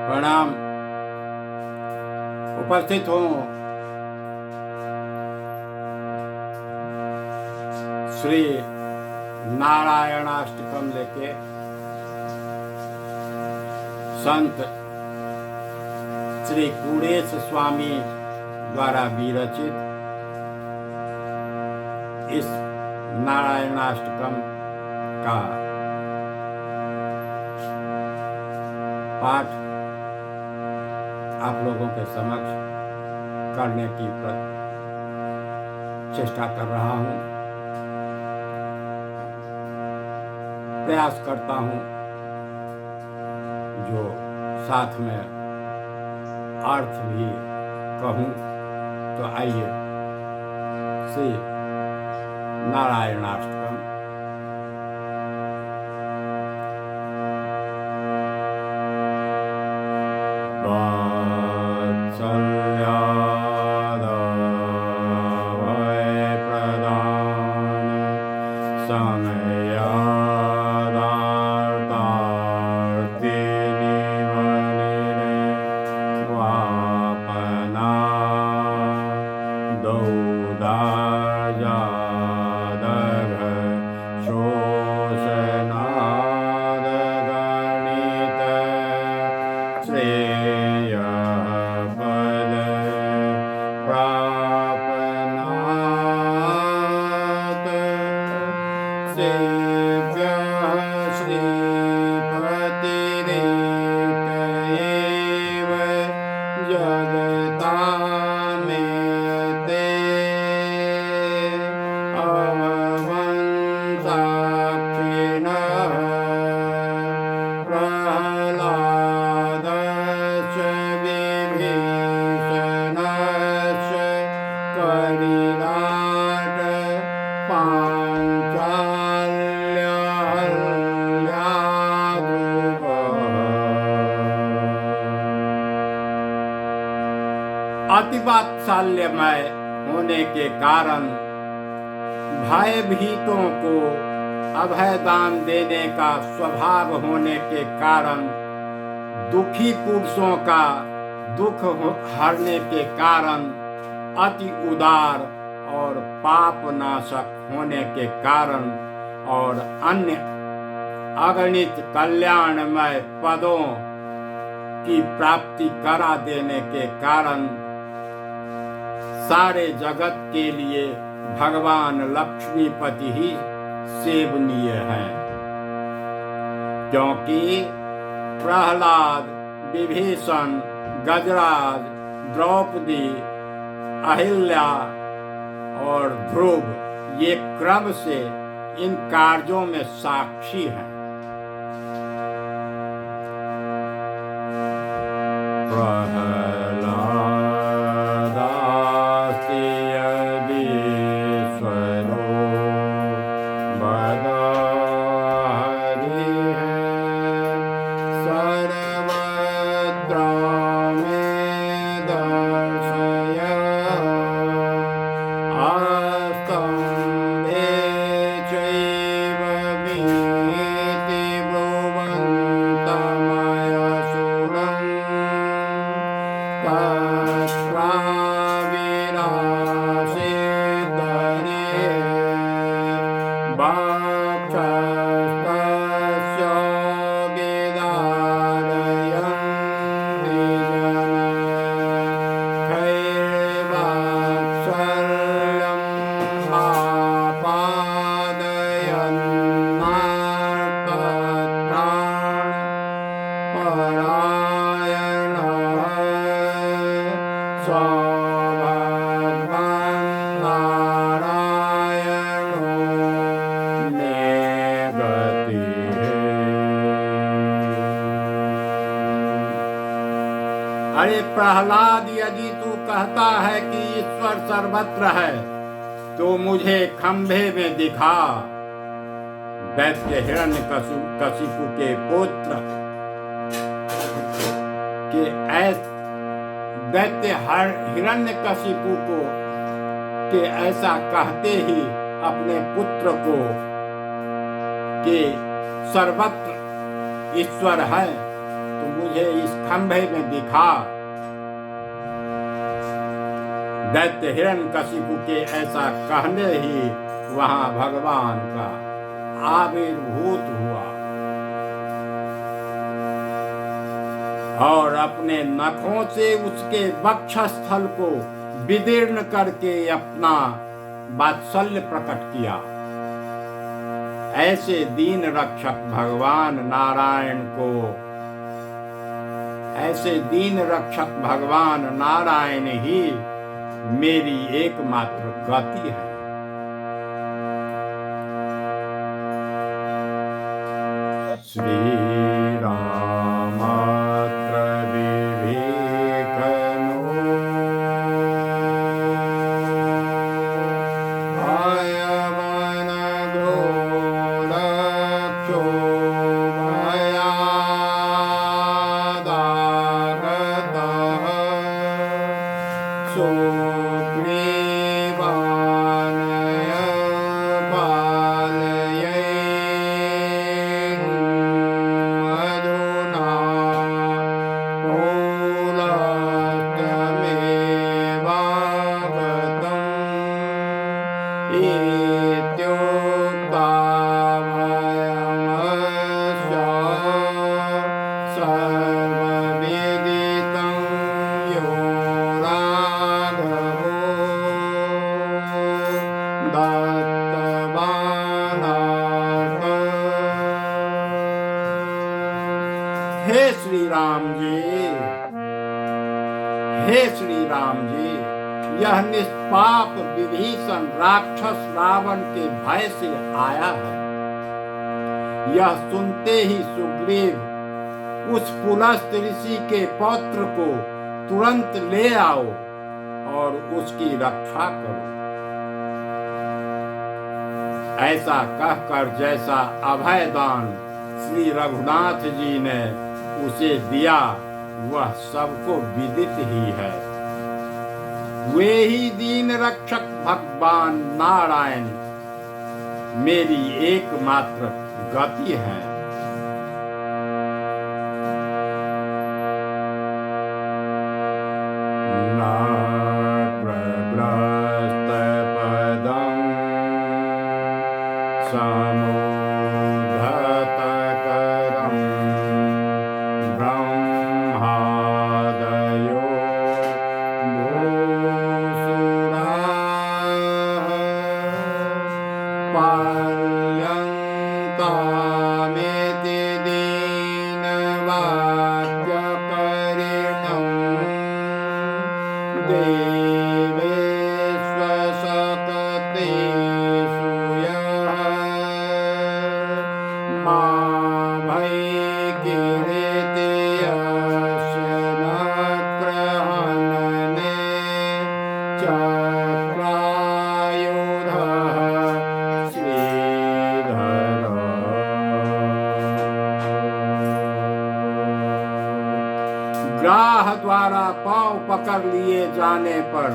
प्रणाम। उपस्थित हूँ श्री नारायणाष्टकम लेके संत श्री कूड़ेश स्वामी द्वारा विरचित इस नारायणाष्टकम का पाठ आप लोगों के समक्ष करने की चेष्टा कर रहा हूँ, प्रयास करता हूँ। जो साथ में अर्थ भी कहूँ तो आइए श्री नारायणाष्टकम। अति वात्सल्यमय होने के कारण भयभीतों को अभय दान देने का स्वभाव होने के कारण दुखी पुरुषों का दुख हरने के कारण अति उदार और पाप नाशक होने के कारण और अन्य अगणित कल्याणमय पदों की प्राप्ति करा देने के कारण सारे जगत के लिए भगवान लक्ष्मीपति ही सेवनीय हैं, क्योंकि प्रहलाद, विभीषण, गजराज, द्रौपदी, अहिल्या और ध्रुव ये क्रम से इन कार्यों में साक्षी हैं। अरे प्रहलाद, यदि तू कहता है कि ईश्वर सर्वत्र है तो मुझे खंभे में दिखा। दैत्य हिरण्यकशिपु के पुत्र के दैत्य हिरण्यकशिपु को के ऐसा कहते ही अपने पुत्र को कि सर्वत्र ईश्वर है तो मुझे इस खंभे में दिखा। दैत्य हिरण्यकशिपु के ऐसा कहने ही वहां भगवान का आविर्भूत हुआ और अपने नखों से उसके वक्षस्थल को विदीर्ण करके अपना वात्सल्य प्रकट किया। ऐसे दीन रक्षक भगवान नारायण को, ऐसे दीन रक्षक भगवान नारायण ही मेरी एकमात्र गति है। श्री रामात्र विभीषणो भयवन घोरक्षो भयादागतः सुग्रीवानय पालयै अधुना पौलस्त्यमेवागतम् इत्युक्त्वा भयमस्य सर्वविदितं यो राघवो दत्तवानाथ। हे श्री राम जी, हे श्री राम जी, यह निष्पाप विभीषण राक्षस रावण के भय से आया है। यह सुनते ही सुग्रीव उस पुलस्त ऋषि के पौत्र को तुरंत ले आओ और उसकी रक्षा करो। ऐसा कहकर जैसा अभयदान श्री रघुनाथ जी ने उसे दिया वह सबको विदित ही है। वे ही दीन रक्षक भगवान नारायण मेरी एकमात्र गति है। नाप्रग्रस्तपदं समुद्धतकरं ब्रह्मादयो पाल्यन्तामेति दीनवाक्यकरिणं देवेष्वशक्तेषु यः माभैर्गिरिति यस्य नग्रहणने चक्रायुधः श्रीधर। ग्राह द्वारा पांव पकड़ लिए जाने पर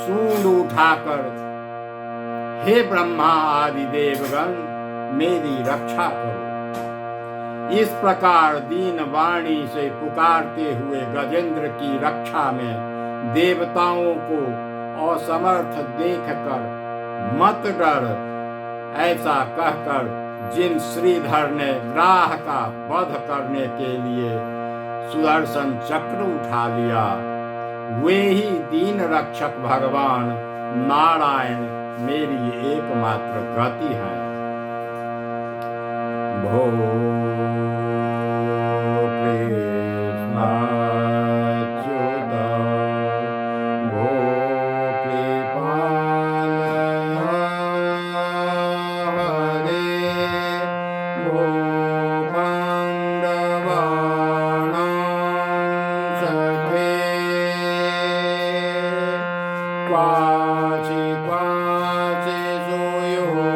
सूंड उठाकर हे ब्रह्मा आदि देवगण मेरी रक्षा करो। इस प्रकार दीन वाणी से पुकारते हुए गजेंद्र की रक्षा में देवताओं को असमर्थ देखकर मत डर ऐसा कहकर जिन श्रीधर ने ग्राह का वध करने के लिए सुदर्शन चक्र उठा लिया वे ही दीन रक्षक भगवान नारायण मेरी एकमात्र गति है। भो कृष्णाच्युत भो कृपाल हरे भो पाण्डवानां सखे क्वाचि क्वाचि सुयोधनादपश्रितां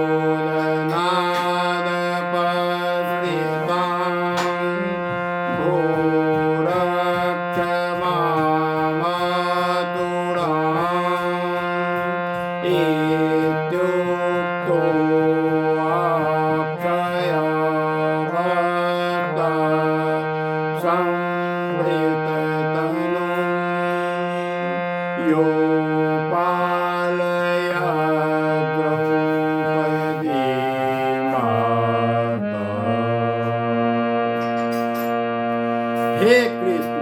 प्रेत तनु यो पालया द्रौपदी माता। हे कृष्ण,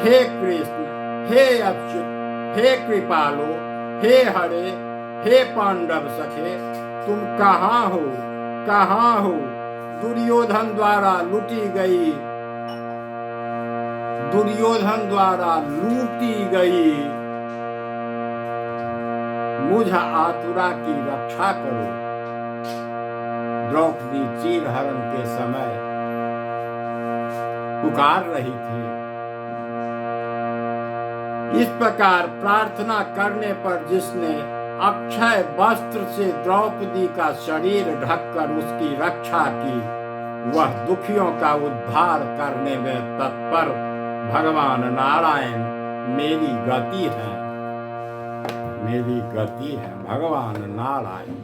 हे कृष्ण, हे अच्युत, हे कृपालो, हे हरे, हे पांडव सखे, तुम कहाँ हो, कहाँ हो? दुर्योधन द्वारा लूटी गई, दुर्योधन द्वारा लूटी गई मुझ आतुरा की रक्षा करो। द्रौपदी चीर हरण के समय पुकार रही थी। इस प्रकार प्रार्थना करने पर जिसने अक्षय वस्त्र से द्रौपदी का शरीर ढककर उसकी रक्षा की, वह दुखियों का उद्धार करने में तत्पर भगवान नारायण मेरी गति है, मेरी गति है भगवान नारायण।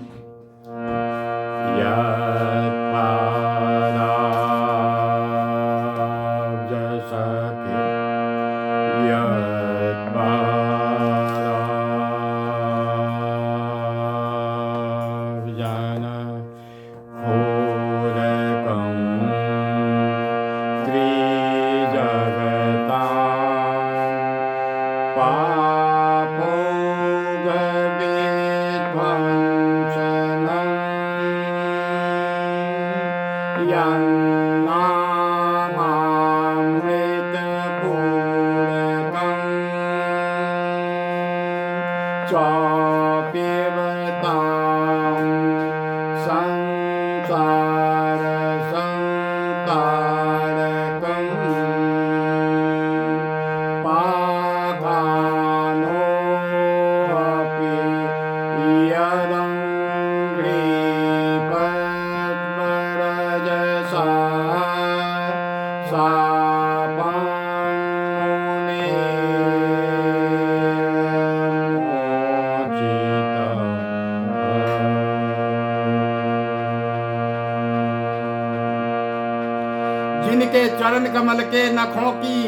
जिनके चरण कमल के नखों की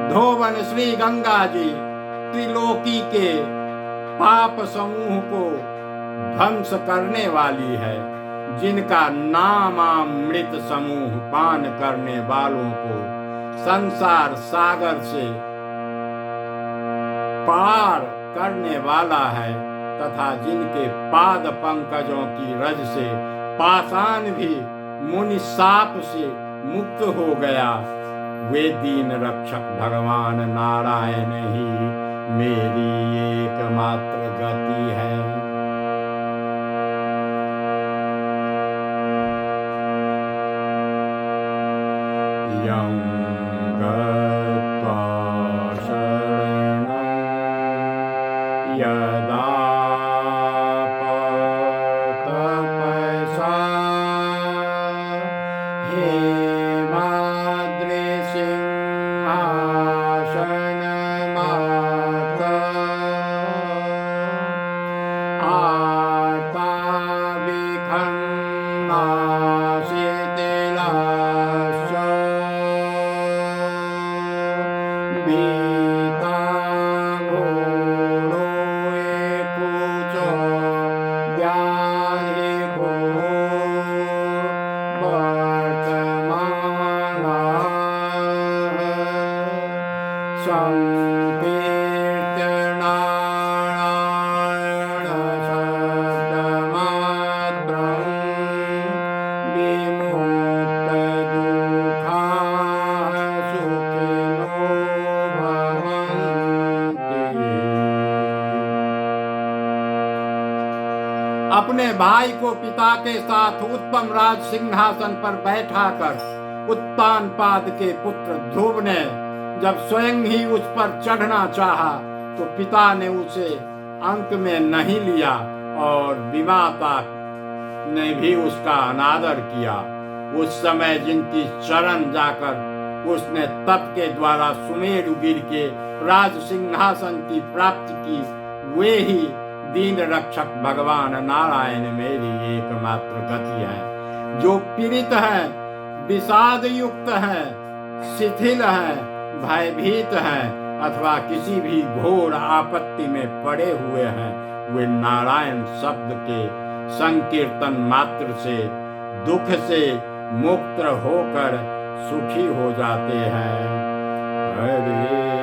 धोवन श्री गंगा जी त्रिलोकी के पाप समूह को ध्वंस करने वाली है, जिनका नामामृत समूह पान करने वालों को संसार सागर से पार करने वाला है, तथा जिनके पाद पंकजों की रज से पाषाण भी मुनि साप से मुक्त हो गया, वे दीन रक्षक भगवान नारायण ही मेरी एकमात्र गति है। यं गत्वा शरणं यदा अपने भाई को पिता के साथ उत्तम राज सिंहासन पर बैठाकर उत्तानपाद के पुत्र ध्रुव ने जब स्वयं ही उस पर चढ़ना चाहा, तो पिता ने उसे अंक में नहीं लिया और विमाता ने भी उसका अनादर किया। उस समय जिनकी शरण जाकर उसने तप के द्वारा सुमेरुगिर के राज सिंहासन की प्राप्ति की, वे ही दीन रक्षक भगवान नारायण मेरी एकमात्र गति है। जो पीड़ित है विषाद युक्त हैं, शिथिल हैं, भयभीत हैं अथवा किसी भी घोर आपत्ति में पड़े हुए हैं, वे नारायण शब्द के संकीर्तन मात्र से दुख से मुक्त होकर सुखी हो जाते हैं। हरे